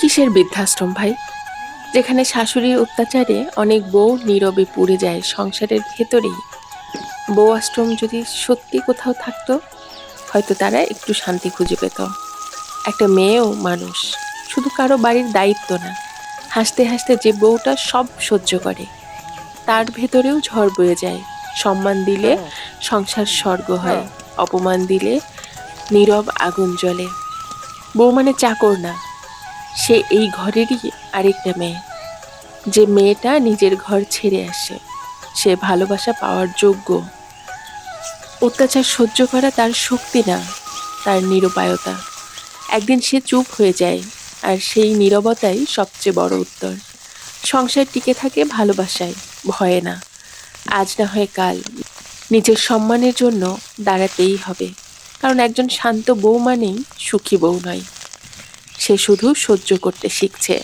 কিসের বৃদ্ধাশ্রম ভাই? যেখানে শাশুড়ির অত্যাচারে অনেক বউ নীরবে পুড়ে যায় সংসারের ভেতরেই। বউ আশ্রম যদি সত্যি কোথাও থাকতো, হয়তো তারা একটু শান্তি খুঁজে পেত। একটা মেয়েও মানুষ, শুধু কারো বাড়ির দায়িত্ব না। হাসতে হাসতে যে বউটা সব সহ্য করে, তার ভেতরেও ঝড় বয়ে যায়। সম্মান দিলে সংসার স্বর্গ হয়, অপমান দিলে নীরব আগুন জ্বলে। বউ মানে চাকর না, সে এই ঘরেরই আরেকটা মেয়ে। যে মেয়েটা নিজের ঘর ছেড়ে আসে, সে ভালোবাসা পাওয়ার যোগ্য। অত্যাচার সহ্য করা তার শক্তি না, তার নিরুপায়তা। একদিন সে চুপ হয়ে যায়, আর সেই নীরবতাই সবচেয়ে বড় উত্তর। সংসার টিকে থাকে ভালোবাসায়, ভয়ে না। আজ না হয় কাল নিজের সম্মানের জন্য দাঁড়াতেই হবে। কারণ একজন শান্ত বউ মানেই সুখী বউ নয়, সে শুধু সহ্য করতে শিখছে।